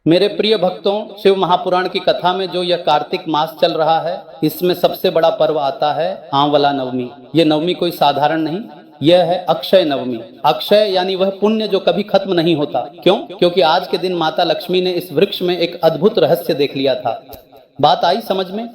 मेरे प्रिय भक्तों, शिव महापुराण की कथा में जो यह कार्तिक मास चल रहा है, इसमें सबसे बड़ा पर्व आता है आंवला नवमी। ये नवमी कोई साधारण नहीं, यह है अक्षय नवमी। अक्षय यानी वह पुण्य जो कभी खत्म नहीं होता। क्यों? क्योंकि आज के दिन माता लक्ष्मी ने इस वृक्ष में एक अद्भुत रहस्य देख लिया था। बात आई समझ में?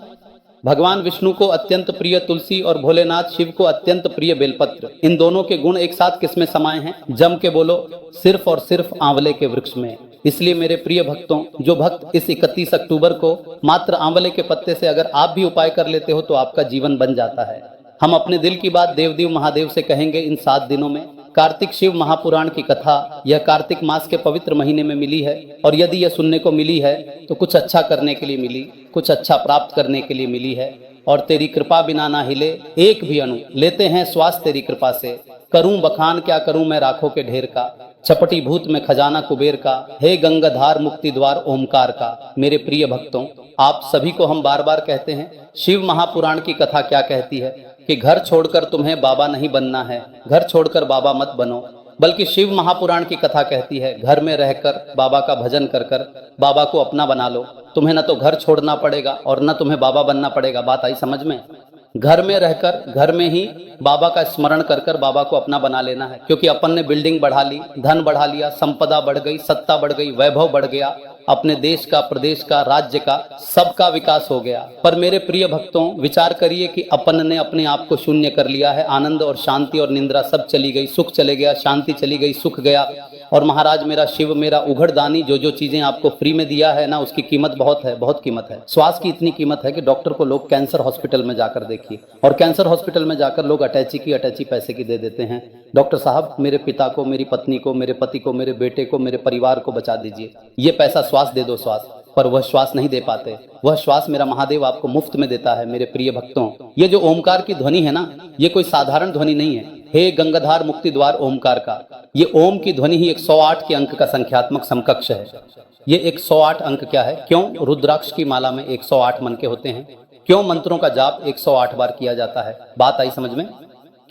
भगवान विष्णु को अत्यंत प्रिय तुलसी और भोलेनाथ शिव को अत्यंत प्रिय बेलपत्र, इन दोनों के गुण एक साथ किसमें समाये हैं? जम के बोलो, सिर्फ और सिर्फ आंवले के वृक्ष में। इसलिए मेरे प्रिय भक्तों, जो भक्त इस 31 अक्टूबर को मात्र आंवले के पत्ते से अगर आप भी उपाय कर लेते हो तो आपका जीवन बन जाता है। हम अपने दिल की बात देवदेव महादेव से कहेंगे इन 7 दिनों में। कार्तिक शिव महापुराण की कथा यह कार्तिक मास के पवित्र महीने में मिली है, और यदि यह सुनने को मिली है तो कुछ अच्छा करने के लिए मिली, कुछ अच्छा प्राप्त करने के लिए मिली है। और तेरी कृपा बिना ना हिले एक भी अणु, लेते हैं श्वास तेरी कृपा से। करूं बखान क्या करूं मैं राखों के ढेर का, चपटी भूत में खजाना कुबेर का, हे गंगाधार मुक्ति द्वार ओमकार का। मेरे प्रिय भक्तों, आप सभी को हम बार बार कहते हैं, शिव महापुराण की कथा क्या कहती है कि घर छोड़कर तुम्हें बाबा नहीं बनना है, घर छोड़कर बाबा मत बनो। बल्कि शिव महापुराण की कथा कहती है, घर में रहकर बाबा का भजन कर कर बाबा को अपना बना लो। तुम्हें न तो घर छोड़ना पड़ेगा और न तुम्हें बाबा बनना पड़ेगा। बात आई समझ में? घर में रहकर घर में ही बाबा का स्मरण कर कर बाबा को अपना बना लेना है। क्योंकि अपन ने बिल्डिंग बढ़ा ली, धन बढ़ा लिया, संपदा बढ़ गई, सत्ता बढ़ गई, वैभव बढ़ गया, अपने देश का, प्रदेश का, राज्य का, सबका विकास हो गया। पर मेरे प्रिय भक्तों, विचार करिए कि अपन ने अपने आप को शून्य कर लिया है। आनंद और शांति और निंद्रा सब चली गई, सुख चले गया, शांति चली गई, सुख गया। और महाराज मेरा शिव, मेरा उघड़दानी जो जो चीजें आपको फ्री में दिया है ना, उसकी कीमत बहुत है, बहुत कीमत है। श्वास की इतनी कीमत है कि डॉक्टर को लोग कैंसर हॉस्पिटल में जाकर देखिए, और कैंसर हॉस्पिटल में जाकर लोग अटैची पैसे की दे देते हैं। डॉक्टर साहब, मेरे पिता को, मेरी पत्नी को, मेरे पति को, मेरे बेटे को, मेरे परिवार को बचा दीजिए, ये पैसा श्वास दे दो श्वास। पर वह श्वास नहीं दे पाते। वह श्वास मेरा महादेव आपको मुफ्त में देता है। मेरे प्रिय भक्तों, ये जो ओमकार की ध्वनि है ना, ये कोई साधारण ध्वनि नहीं है। हे गंगाधार मुक्ति द्वार ओमकार का, ये ओम की ध्वनि ही 108 के अंक का संख्यात्मक समकक्ष है। ये 108 अंक क्या है? क्यों रुद्राक्ष की माला में 108 मन के होते हैं? क्यों मंत्रों का जाप 108 बार किया जाता है? बात आई समझ में?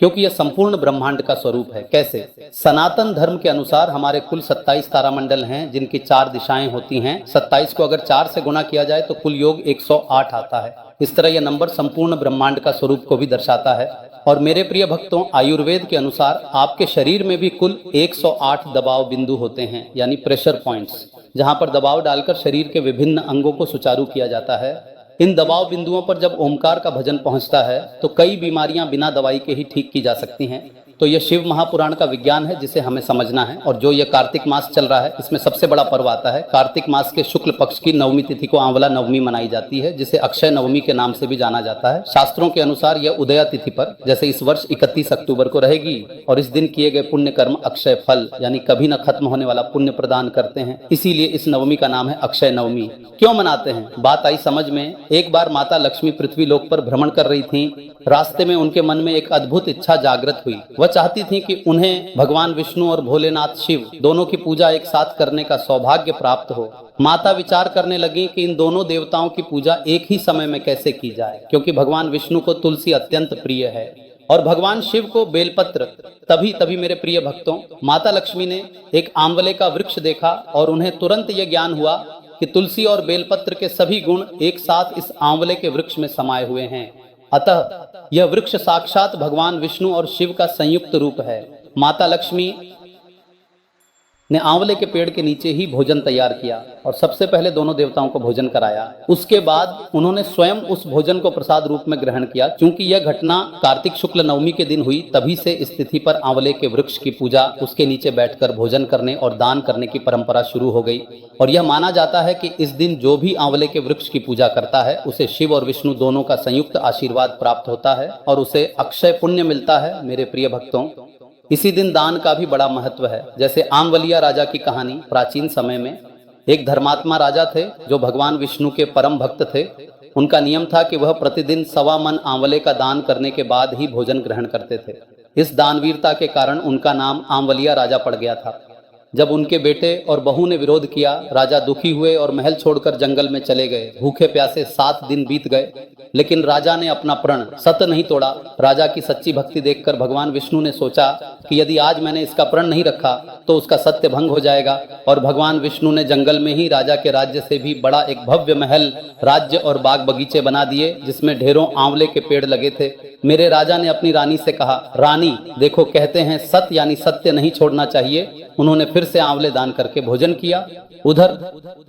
क्योंकि यह संपूर्ण ब्रह्मांड का स्वरूप है। कैसे? सनातन धर्म के अनुसार हमारे कुल 27 तारामंडल हैं, जिनकी 4 दिशाएं होती हैं। 27 को अगर 4 से गुणा किया जाए तो कुल योग 108 आता है। इस तरह यह नंबर संपूर्ण ब्रह्मांड का स्वरूप को भी दर्शाता है। और मेरे प्रिय भक्तों, आयुर्वेद के अनुसार आपके शरीर में भी कुल 108 दबाव बिंदु होते हैं, यानी प्रेशर पॉइंट्स, जहां पर दबाव डालकर शरीर के विभिन्न अंगों को सुचारू किया जाता है। इन दबाव बिंदुओं पर जब ओमकार का भजन पहुंचता है तो कई बीमारियां बिना दवाई के ही ठीक की जा सकती हैं। तो यह शिव महापुराण का विज्ञान है जिसे हमें समझना है। और जो यह कार्तिक मास चल रहा है, इसमें सबसे बड़ा पर्व आता है। कार्तिक मास के शुक्ल पक्ष की नवमी तिथि को आंवला नवमी मनाई जाती है, जिसे अक्षय नवमी के नाम से भी जाना जाता है। शास्त्रों के अनुसार यह उदया तिथि पर, जैसे इस वर्ष 31 अक्टूबर को रहेगी, और इस दिन किए गए पुण्य कर्म अक्षय फल यानी कभी न खत्म होने वाला पुण्य प्रदान करते हैं। इसीलिए इस नवमी का नाम है अक्षय नवमी। क्यों मनाते हैं? बात आई समझ में? एक बार माता लक्ष्मी पृथ्वी लोक पर भ्रमण कर रही थी। रास्ते में उनके मन में एक अद्भुत इच्छा जागृत हुई। वह चाहती थी कि उन्हें भगवान विष्णु और भोलेनाथ शिव दोनों की पूजा एक साथ करने का सौभाग्य प्राप्त हो। माता विचार करने लगी कि इन दोनों देवताओं की पूजा एक ही समय में कैसे की जाए, क्योंकि भगवान विष्णु को तुलसी अत्यंत प्रिय है और भगवान शिव को बेलपत्र। तभी मेरे प्रिय भक्तों, माता लक्ष्मी ने एक आंवले का वृक्ष देखा और उन्हें तुरंत यह ज्ञान हुआ कि तुलसी और बेलपत्र के सभी गुण एक साथ इस आंवले के वृक्ष में समाये हुए हैं। अतः यह वृक्ष साक्षात भगवान विष्णु और शिव का संयुक्त रूप है। माता लक्ष्मी ने आंवले के पेड़ के नीचे ही भोजन तैयार किया और सबसे पहले दोनों देवताओं को भोजन कराया। उसके बाद उन्होंने स्वयं उस भोजन को प्रसाद रूप में ग्रहण किया। क्योंकि यह घटना कार्तिक शुक्ल नवमी के दिन हुई, तभी से इस तिथि पर आंवले के वृक्ष की पूजा, उसके नीचे बैठकर भोजन करने और दान करने की परंपरा शुरू हो गई। और यह माना जाता है कि इस दिन जो भी आंवले के वृक्ष की पूजा करता है, उसे शिव और विष्णु दोनों का संयुक्त आशीर्वाद प्राप्त होता है और उसे अक्षय पुण्य मिलता है। मेरे प्रिय भक्तों, इसी दिन दान का भी बड़ा महत्व है। जैसे आमवलिया राजा की कहानी, प्राचीन समय में एक धर्मात्मा राजा थे जो भगवान विष्णु के परम भक्त थे। उनका नियम था कि वह प्रतिदिन 1.25 मन आंवले का दान करने के बाद ही भोजन ग्रहण करते थे। इस दानवीरता के कारण उनका नाम आमवलिया राजा पड़ गया था। जब उनके बेटे और बहू ने विरोध किया, राजा दुखी हुए और महल छोड़कर जंगल में चले गए। भूखे प्यासे 7 दिन बीत गए। लेकिन राजा ने अपना प्रण सत नहीं तोड़ा। राजा की सच्ची भक्ति देखकर भगवान विष्णु ने सोचा कि यदि आज मैंने इसका प्रण नहीं रखा तो उसका सत्य भंग हो जाएगा, और भगवान विष्णु ने जंगल में ही राजा के राज्य से भी बड़ा एक भव्य महल, राज्य और बाग बगीचे बना दिए जिसमें ढेरों आंवले के पेड़ लगे थे। मेरे राजा ने अपनी रानी से कहा, रानी देखो, कहते हैं सत्य यानी सत्य नहीं छोड़ना चाहिए। उन्होंने फिर से आंवले दान करके भोजन किया। उधर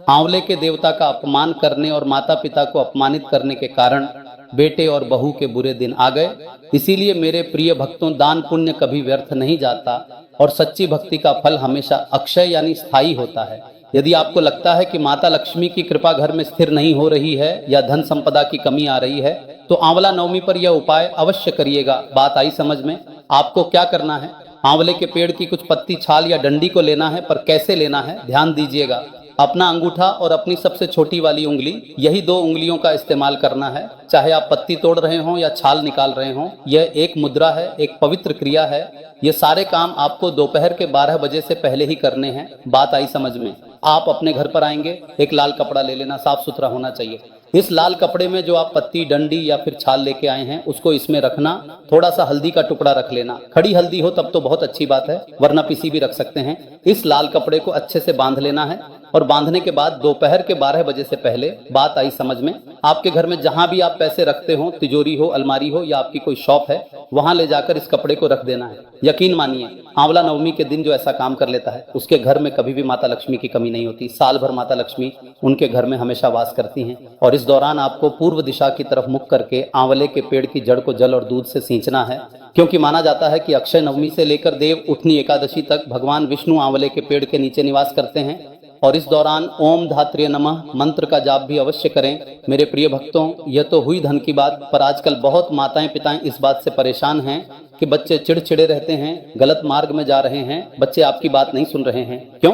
आंवले के देवता का अपमान करने और माता पिता को अपमानित करने के कारण बेटे और बहू के बुरे दिन आ गए। इसीलिए मेरे प्रिय भक्तों, दान पुण्य कभी व्यर्थ नहीं जाता और सच्ची भक्ति का फल हमेशा अक्षय यानी स्थायी होता है। यदि आपको लगता है कि माता लक्ष्मी की कृपा घर में स्थिर नहीं हो रही है या धन संपदा की कमी आ रही है, तो आंवला नवमी पर यह उपाय अवश्य करिएगा। बात आई समझ में? आपको क्या करना है, आंवले के पेड़ की कुछ पत्ती, छाल या डंडी को लेना है, पर कैसे लेना है ध्यान दीजिएगा। अपना अंगूठा और अपनी सबसे छोटी वाली उंगली, यही 2 उंगलियों का इस्तेमाल करना है। चाहे आप पत्ती तोड़ रहे हों या छाल निकाल रहे हों, यह एक मुद्रा है, एक पवित्र क्रिया है। ये सारे काम आपको दोपहर के 12 बजे से पहले ही करने हैं। बात आई समझ में? आप अपने घर पर आएंगे, एक लाल कपड़ा ले लेना, साफ सुथरा होना चाहिए। इस लाल कपड़े में जो आप पत्ती, डंडी या फिर छाल लेके आए हैं उसको इसमें रखना। थोड़ा सा हल्दी का टुकड़ा रख लेना, खड़ी हल्दी हो तब तो बहुत अच्छी बात है, वरना पिसी भी रख सकते हैं। इस लाल कपड़े को अच्छे से बांध लेना है और बांधने के बाद दोपहर के 12 बजे से पहले, बात आई समझ में, आपके घर में जहां भी आप पैसे रखते हो, तिजोरी हो, अलमारी हो या आपकी कोई शॉप है, वहां ले जाकर इस कपड़े को रख देना है। यकीन मानिए, आंवला नवमी के दिन जो ऐसा काम कर लेता है उसके घर में कभी भी माता लक्ष्मी की कमी नहीं होती। साल भर माता लक्ष्मी उनके घर में हमेशा वास करती हैं। और इस दौरान आपको पूर्व दिशा की तरफ मुख करके आंवले के पेड़ की जड़ को जल और दूध से सींचना है, क्योंकि माना जाता है कि अक्षय नवमी से लेकर देव उठनी एकादशी तक भगवान विष्णु आंवले के पेड़ के नीचे निवास करते हैं। और इस दौरान ओम धात्र्य नमः मंत्र का जाप भी अवश्य करें। मेरे प्रिय भक्तों, यह तो हुई धन की बात, पर आजकल बहुत माताएं पिताएं इस बात से परेशान हैं कि बच्चे चिड़चिड़े रहते हैं, गलत मार्ग में जा रहे हैं, बच्चे आपकी बात नहीं सुन रहे हैं। क्यों?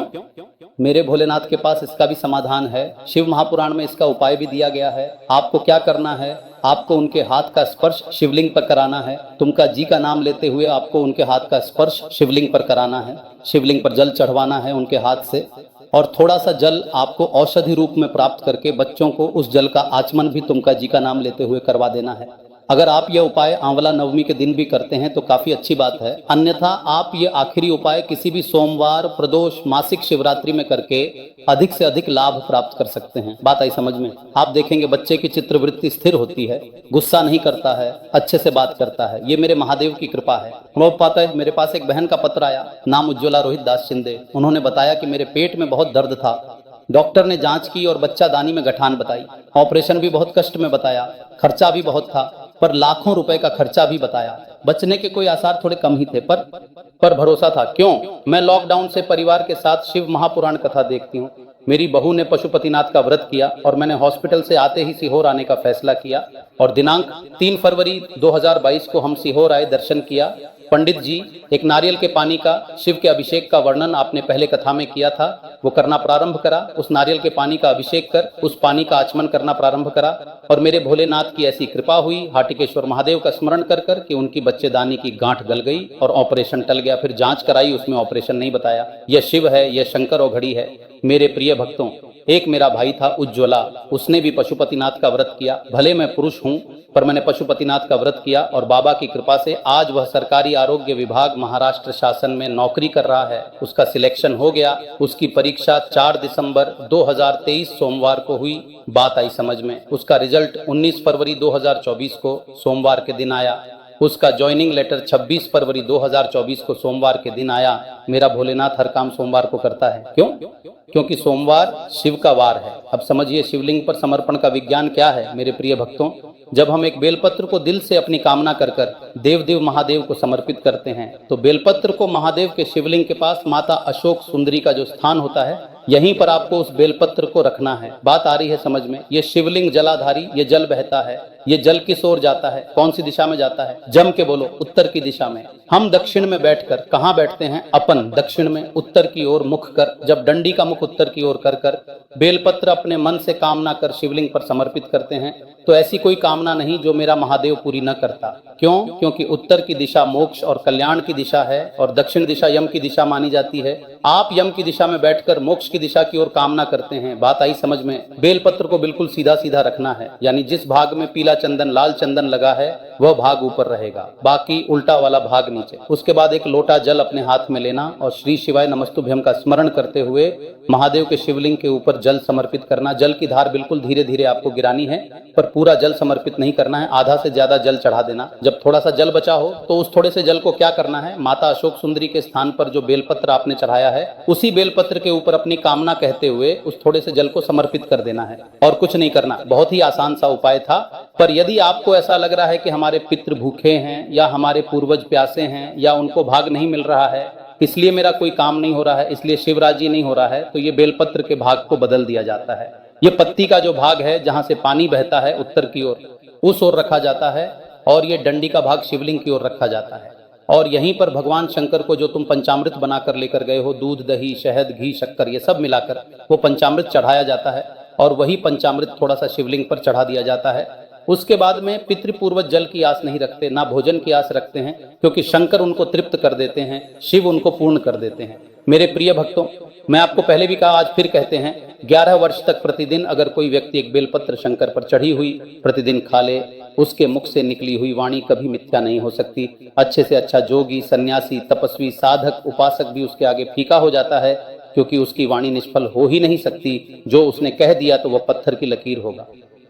मेरे भोलेनाथ के पास इसका भी समाधान है। शिव महापुराण में इसका उपाय भी दिया गया है। आपको क्या करना है, आपको उनके हाथ का स्पर्श शिवलिंग पर कराना है। तुमका जी का नाम लेते हुए आपको उनके हाथ का स्पर्श शिवलिंग पर कराना है। शिवलिंग पर जल चढ़वाना है उनके हाथ से, और थोड़ा सा जल आपको औषधि रूप में प्राप्त करके बच्चों को उस जल का आचमन भी तुमका जी का नाम लेते हुए करवा देना है। अगर आप यह उपाय आंवला नवमी के दिन भी करते हैं तो काफी अच्छी बात है। अन्यथा आप ये आखिरी उपाय किसी भी सोमवार, प्रदोष, मासिक शिवरात्रि में करके अधिक से अधिक लाभ प्राप्त कर सकते हैं। बात आई समझ में? आप देखेंगे बच्चे की चित्रवृत्ति स्थिर होती है, गुस्सा नहीं करता है, अच्छे से बात करता है। ये मेरे महादेव की कृपा है। पाता है, मेरे पास एक बहन का पत्र आया, नाम उज्ज्वला रोहित दास शिंदे। उन्होंने बताया कि मेरे पेट में बहुत दर्द था, डॉक्टर ने जांच की और बच्चा दानी में गठान बताई, ऑपरेशन भी बहुत कष्ट में बताया, खर्चा भी बहुत था, पर लाखों रुपए का खर्चा भी बताया। बचने के कोई आसार थोड़े कम ही थे, पर भरोसा था। क्यों? मैं लॉकडाउन से परिवार के साथ शिव महापुराण कथा देखती हूँ। मेरी बहू ने पशुपतिनाथ का व्रत किया और मैंने हॉस्पिटल से आते ही सीहोर आने का फैसला किया, और दिनांक 3 फरवरी 2022 को हम सीहोर आए, दर्शन किया। पंडित जी, एक नारियल के पानी का शिव के अभिषेक का वर्णन आपने पहले कथा में किया था, वो करना प्रारंभ करा। उस नारियल के पानी का अभिषेक कर उस पानी का आचमन करना प्रारंभ करा, और मेरे भोलेनाथ की ऐसी कृपा हुई, हाटिकेश्वर महादेव का स्मरण कर कर कि उनकी बच्चेदानी की गांठ गल गई और ऑपरेशन टल गया। फिर जांच कराई, उसमें ऑपरेशन नहीं बताया। यह शिव है, यह शंकर और घड़ी है। मेरे प्रिय भक्तों, एक मेरा भाई था उज्ज्वला, उसने भी पशुपतिनाथ का व्रत किया। भले मैं पुरुष हूँ, पर मैंने पशुपतिनाथ का व्रत किया और बाबा की कृपा से आज वह सरकारी आरोग्य विभाग महाराष्ट्र शासन में नौकरी कर रहा है। उसका सिलेक्शन हो गया। उसकी परीक्षा 4 दिसंबर 2023 सोमवार को हुई। बात आई समझ में? उसका रिजल्ट 19 फरवरी 2024 को सोमवार के दिन आया। उसका ज्वाइनिंग लेटर 26 फरवरी 2024 को सोमवार के दिन आया। मेरा भोलेनाथ हर काम सोमवार को करता है। क्यों? क्योंकि सोमवार शिव का वार है। अब समझिए शिवलिंग पर समर्पण का विज्ञान क्या है। मेरे प्रिय भक्तों, जब हम एक बेलपत्र को दिल से अपनी कामना कर कर देव महादेव को समर्पित करते हैं, तो बेलपत्र को महादेव के शिवलिंग के पास माता अशोक सुंदरी का जो स्थान होता है, यहीं पर आपको उस बेलपत्र को रखना है। बात आ रही है समझ में? ये शिवलिंग जलाधारी, ये जल बहता है। ये जल किस ओर जाता है? कौन सी दिशा में जाता है? जम के बोलो, उत्तर की दिशा में। हम दक्षिण में बैठकर कहाँ बैठते हैं? अपन दक्षिण में, उत्तर की ओर मुख कर। जब डंडी का मुख उत्तर की ओर कर कर बेलपत्र अपने मन से कामना कर शिवलिंग पर समर्पित करते हैं, तो ऐसी कोई कामना नहीं जो मेरा महादेव पूरी न करता। क्यों? क्योंकि उत्तर की दिशा मोक्ष और कल्याण की दिशा है और दक्षिण दिशा यम की दिशा मानी जाती है। आप यम की दिशा में बैठकर मोक्ष की दिशा की ओर कामना करते हैं। बात आई समझ में? बेलपत्र को बिल्कुल सीधा सीधा रखना है, यानी जिस भाग में पीला चंदन लाल चंदन लगा है वह भाग ऊपर रहेगा, बाकी उल्टा वाला भाग नीचे। उसके बाद एक लोटा जल अपने हाथ में लेना और श्री शिवाय नमस्तुभ्यम का स्मरण करते हुए महादेव के शिवलिंग के ऊपर जल समर्पित करना। जल की धार बिल्कुल धीरे धीरे आपको गिरानी है, पर पूरा जल समर्पित नहीं करना है, आधा से ज्यादा जल चढ़ा देना। जब थोड़ा सा जल बचा हो तो उस थोड़े से जल को क्या करना है, माता अशोक सुंदरी के स्थान पर जो बेलपत्र आपने चढ़ाया है उसी बेलपत्र के ऊपर अपनी कामना कहते हुए उस थोड़े से जल को समर्पित कर देना है, और कुछ नहीं करना। बहुत ही आसान सा उपाय था, पर यदि आपको ऐसा लग रहा है कि हमारे पितृ भूखे हैं या हमारे पूर्वज प्यासे हैं या उनको भाग नहीं मिल रहा है, इसलिए मेरा कोई काम नहीं हो रहा है, इसलिए शिवराजी नहीं हो रहा है, तो ये बेलपत्र के भाग को बदल दिया जाता है। ये पत्ती का जो भाग है जहां से पानी बहता है उत्तर की ओर, उस ओर रखा जाता है, और ये डंडी का भाग शिवलिंग की ओर रखा जाता है। और यहीं पर भगवान शंकर को जो तुम पंचामृत बनाकर लेकर गए हो, दूध दही शहद घी शक्कर ये सब मिलाकर, वो पंचामृत चढ़ाया जाता है, और वही पंचामृत थोड़ा सा शिवलिंग पर चढ़ा दिया जाता है। उसके बाद में पितृपूर्वज जल की आस नहीं रखते, ना भोजन की आस रखते हैं, क्योंकि शंकर उनको तृप्त कर देते हैं, शिव उनको पूर्ण कर देते हैं। मेरे प्रिय भक्तों, मैं आपको पहले भी कहा, आज फिर कहते हैं, 11 वर्ष तक प्रतिदिन अगर कोई व्यक्ति एक बेलपत्र शंकर पर चढ़ी हुई प्रतिदिन खा ले, उसके मुख से निकली हुई वाणी कभी मिथ्या नहीं हो सकती। अच्छे से अच्छा जोगी, सन्यासी, तपस्वी, साधक, उपासक भी उसके आगे फीका हो जाता है, क्योंकि उसकी वाणी निष्फल हो ही नहीं सकती। जो उसने कह दिया तो वह पत्थर की लकीर होगा।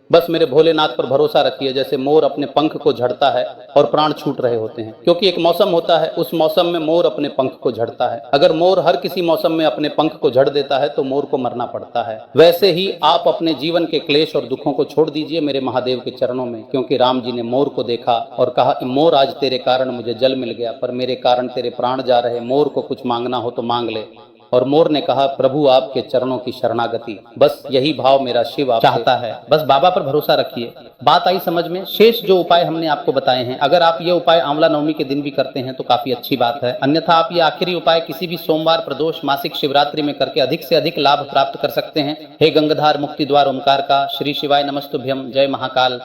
बस मेरे भोलेनाथ पर भरोसा रखिए। जैसे मोर अपने पंख को झड़ता है और प्राण छूट रहे होते हैं, क्योंकि एक मौसम होता है, उस मौसम में मोर अपने पंख को झड़ता है। अगर मोर हर किसी मौसम में अपने पंख को झड़ देता है तो मोर को मरना पड़ता है। वैसे ही आप अपने जीवन के क्लेश और दुखों को छोड़ दीजिए मेरे महादेव के चरणों में, क्योंकि राम जी ने मोर को देखा और कहा, मोर आज तेरे कारण मुझे जल मिल गया, पर मेरे कारण तेरे प्राण जा रहे, मोर को कुछ मांगना हो तो मांग ले। और मोर ने कहा, प्रभु आपके चरणों की शरणागति। बस यही भाव मेरा शिव आप चाहता है। बस बाबा पर भरोसा रखिए। बात आई समझ में? शेष जो उपाय हमने आपको बताए हैं, अगर आप ये उपाय आंवला नवमी के दिन भी करते हैं तो काफी अच्छी बात है। अन्यथा आप ये आखिरी उपाय किसी भी सोमवार, प्रदोष, मासिक शिवरात्रि में करके अधिक से अधिक लाभ प्राप्त कर सकते हैं। हे गंगाधार मुक्ति द्वार ओमकार का, श्री शिवाय नमस्तुभ्यम। जय महाकाल।